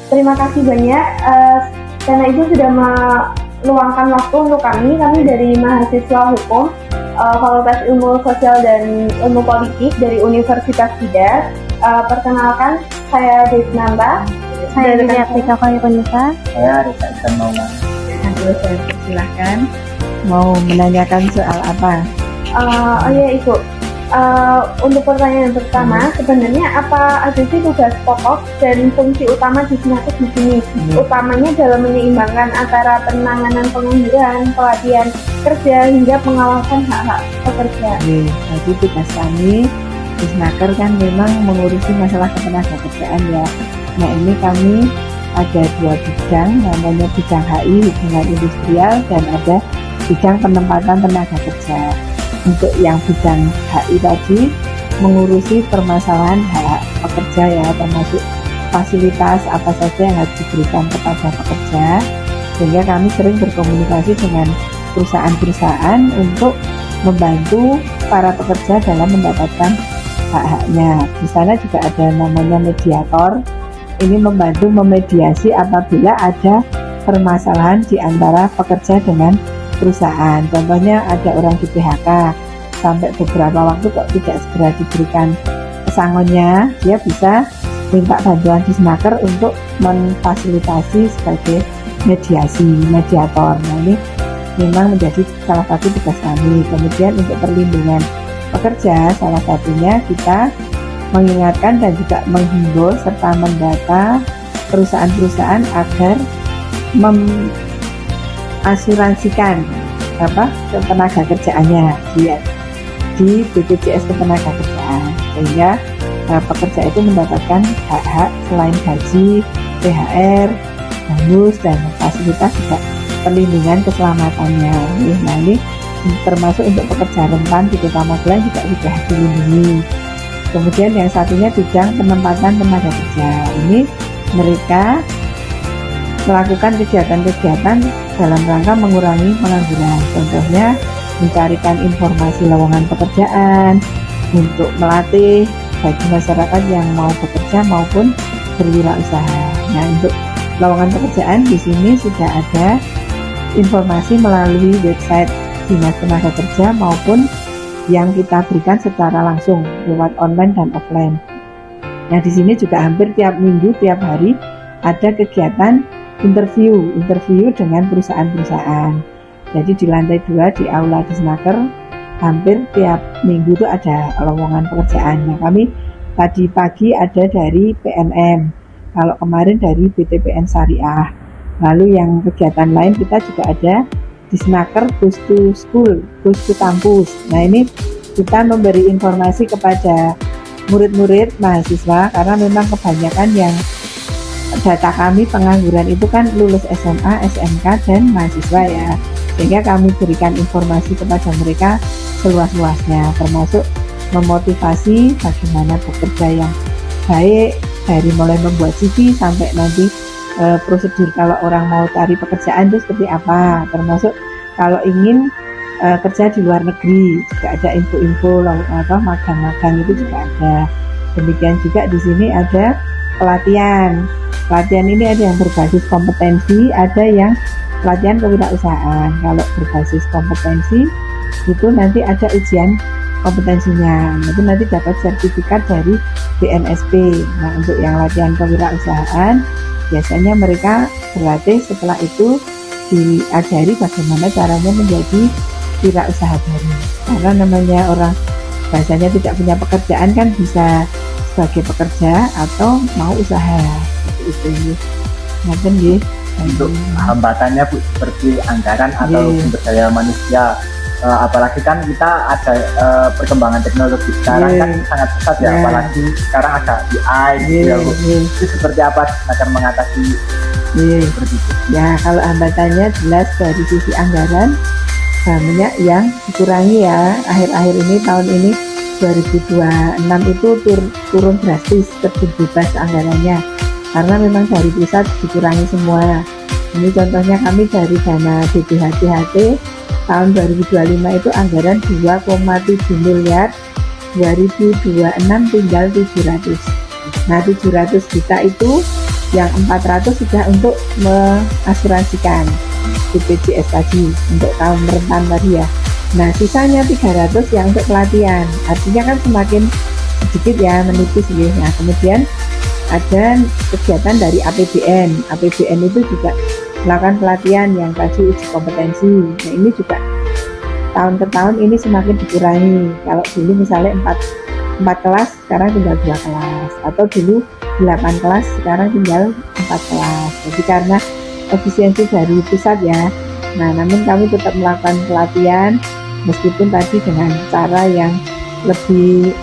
terima kasih banyak karena itu sudah meluangkan waktu untuk kami dari mahasiswa hukum Fakultas Ilmu Sosial dan Ilmu Politik dari Universitas Tidar. Perkenalkan, saya Desnanda. Saya Tika Konisa. Saya Risa Ikan Maulana. Saya silakan. Mau menanyakan soal apa? Oh ya Ibu. Untuk pertanyaan pertama, sebenarnya apa aja sih tugas pokok dan fungsi utama Disnaker di sini? Utamanya dalam menyeimbangkan antara penanganan pengangguran, pelatihan kerja hingga pengawasan hak-hak pekerja. Jadi tugas kami Disnaker kan memang mengurusi masalah ketenagakerjaan ya. Nah ini kami ada 2 bidang, namanya bidang HI hubungan industrial dan ada bidang penempatan tenaga kerja. Untuk yang bidang HI tadi mengurusi permasalahan hak pekerja ya, termasuk fasilitas apa saja yang harus diberikan kepada pekerja, sehingga kami sering berkomunikasi dengan perusahaan-perusahaan untuk membantu para pekerja dalam mendapatkan hak-haknya. Di sana juga ada namanya mediator. Ini membantu memediasi apabila ada permasalahan di antara pekerja dengan perusahaan. Contohnya ada orang di PHK sampai beberapa waktu kok tidak segera diberikan pesangonnya, dia bisa minta bantuan Disnaker untuk memfasilitasi sebagai mediator. Nah ini memang menjadi salah satu tugas kami. Kemudian untuk perlindungan pekerja, salah satunya kita mengingatkan dan juga menghimbau serta mendata perusahaan-perusahaan agar asuransikan tenaga kerjaannya di BPJS Ketenagakerjaan, sehingga pekerja itu mendapatkan hak-hak selain gaji, THR, bonus dan fasilitas juga perlindungan keselamatannya. Nah ini termasuk untuk pekerja rentan di Kota Magelang juga sudah dilindungi. Kemudian yang satunya bidang penempatan tenaga kerja. Ini mereka melakukan kegiatan-kegiatan dalam rangka mengurangi pengangguran. Contohnya mencarikan informasi lowongan pekerjaan, untuk melatih bagi masyarakat yang mau bekerja maupun berwirausaha. Nah, untuk lowongan pekerjaan di sini sudah ada informasi melalui website Dinas Tenaga Kerja maupun yang kita berikan secara langsung lewat online dan offline. Nah, di sini juga hampir tiap minggu, tiap hari ada kegiatan interview dengan perusahaan-perusahaan. Jadi di lantai 2 di Aula Disnaker hampir tiap minggu itu ada lowongan pekerjaan. Nah, kami tadi pagi ada dari PNM, kalau kemarin dari BTPN Syariah. Lalu yang kegiatan lain kita juga ada Disnaker Goes to School, Goes to Campus. Nah ini kita memberi informasi kepada murid-murid mahasiswa, karena memang kebanyakan yang data kami pengangguran itu kan lulus SMA, SMK dan mahasiswa ya, sehingga kami berikan informasi kepada mereka seluas-luasnya, termasuk memotivasi bagaimana bekerja yang baik, dari mulai membuat CV sampai nanti prosedur kalau orang mau cari pekerjaan itu seperti apa, termasuk kalau ingin kerja di luar negeri juga ada info-info magang-magang itu juga ada. Demikian juga di sini ada pelatihan ini ada yang berbasis kompetensi, ada yang pelatihan kewirausahaan. Kalau berbasis kompetensi itu nanti ada ujian kompetensinya, itu nanti dapat sertifikat dari BNSP. Nah, untuk yang latihan kewirausahaan biasanya mereka berlatih, setelah itu diajari bagaimana caranya menjadi wirausaha baru. Karena namanya orang bahasanya tidak punya pekerjaan kan bisa sebagai pekerja atau mau usaha seperti itu. Mungkin untuk hambatannya Bu, seperti anggaran atau sumber daya manusia, apalagi kan kita ada perkembangan teknologi sekarang kan sangat pesat ya, apalagi sekarang ada AI gitu ya Bu. Itu seperti apa akan mengatasi seperti itu? Ya, kalau hambatannya jelas dari sisi anggaran banyak yang dikurangi ya. Akhir-akhir ini, tahun ini 2026 itu turun drastis, terjun bebas anggarannya, karena memang dari pusat dikurangi semua. Ini contohnya kami dari dana DBHT tahun 2025 itu anggaran 2,7 miliar, 2026 tinggal 700. Nah 700 juta itu Yang 400 sudah untuk mengasuransikan BPJS tadi untuk tahun rentan tadi ya. Nah sisanya 300 yang untuk pelatihan, artinya kan semakin sedikit ya, menipis ya. Nah kemudian ada kegiatan dari APBN. APBN itu juga melakukan pelatihan yang tadi uji kompetensi. Nah ini juga tahun ke tahun ini semakin dikurangi. Kalau dulu misalnya 4 kelas sekarang tinggal 2 kelas, atau dulu 8 kelas sekarang tinggal 4 kelas. Jadi karena efisiensi dari pusat ya. Nah namun kami tetap melakukan pelatihan meskipun tadi dengan cara yang lebih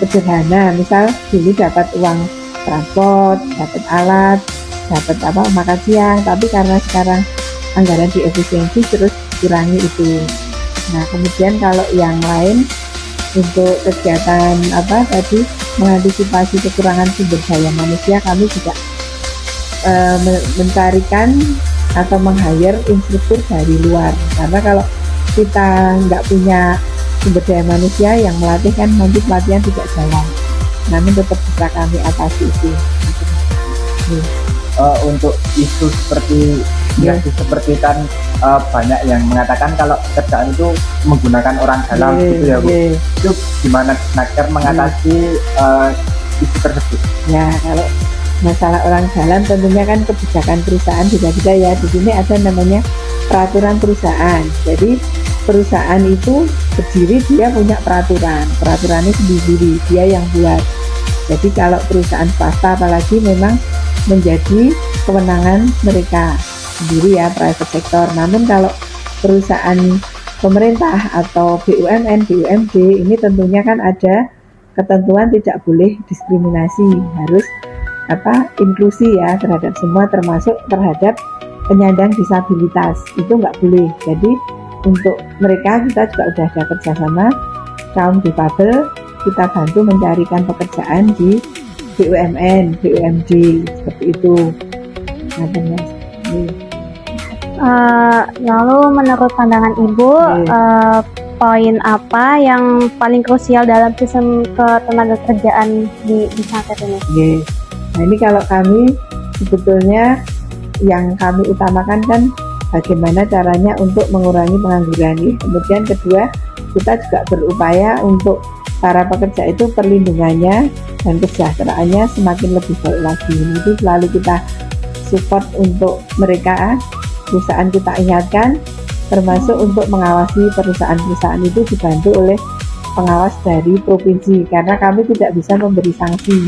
sederhana. Misal dulu dapat uang transport, dapat alat, dapat makan siang, tapi karena sekarang anggaran diefisiensi terus kurangi itu. Nah kemudian kalau yang lain untuk kegiatan tadi mengantisipasi kekurangan sumber daya manusia, kami juga mencarikan atau meng-hire instruktur dari luar, karena kalau kita nggak punya sumber daya manusia yang melatih kan nanti pelatihan tidak jalan. Namun tetap bisa kami atasi itu. Untuk isu seperti seperti kan banyak yang mengatakan kalau kerjaan itu menggunakan orang dalam gitu ya Bu. Itu gimana Snaker mengatasi isu tersebut? Ya kalau masalah orang dalam tentunya kan kebijakan perusahaan beda-beda ya. Di sini ada namanya peraturan perusahaan. Jadi perusahaan itu berdiri, dia punya peraturannya sendiri, dia yang buat. Jadi kalau perusahaan swasta apalagi memang menjadi kewenangan mereka sendiri ya, private sector. Namun kalau perusahaan pemerintah atau BUMN, BUMD ini tentunya kan ada ketentuan tidak boleh diskriminasi, harus inklusi ya terhadap semua, termasuk terhadap penyandang disabilitas, itu nggak boleh. Jadi untuk mereka kita juga udah ada kerjasama kaum difabel, kita bantu mencarikan pekerjaan di BUMN, BUMD seperti itu. Lalu menurut pandangan Ibu, poin apa yang paling krusial dalam sistem ketenaga kerjaan di Snaker ini? Nah ini kalau kami sebetulnya yang kami utamakan kan bagaimana caranya untuk mengurangi pengangguran. Kemudian kedua, kita juga berupaya untuk para pekerja itu perlindungannya dan kesejahteraannya semakin lebih baik lagi. Itu selalu kita support untuk mereka, perusahaan kita ingatkan, termasuk untuk mengawasi perusahaan-perusahaan itu dibantu oleh pengawas dari provinsi, karena kami tidak bisa memberi sanksi.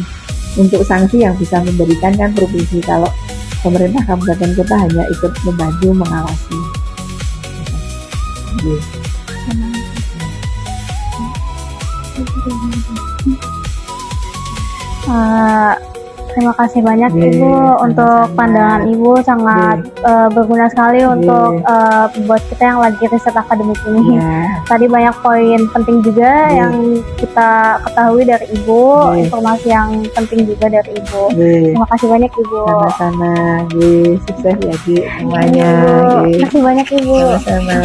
Untuk sanksi yang bisa memberikan kan provinsi, kalau pemerintah kabupaten kota hanya ikut membantu mengawasi. Terima kasih banyak Ibu untuk pandangan Ibu, sangat berguna sekali untuk buat kita yang lagi riset akademik ini. Tadi banyak poin penting juga yang kita ketahui dari Ibu, informasi yang penting juga dari Ibu. Terima kasih banyak Ibu. Sama-sama, sukses ya Gi semuanya. Terima kasih banyak Ibu. Sama-sama.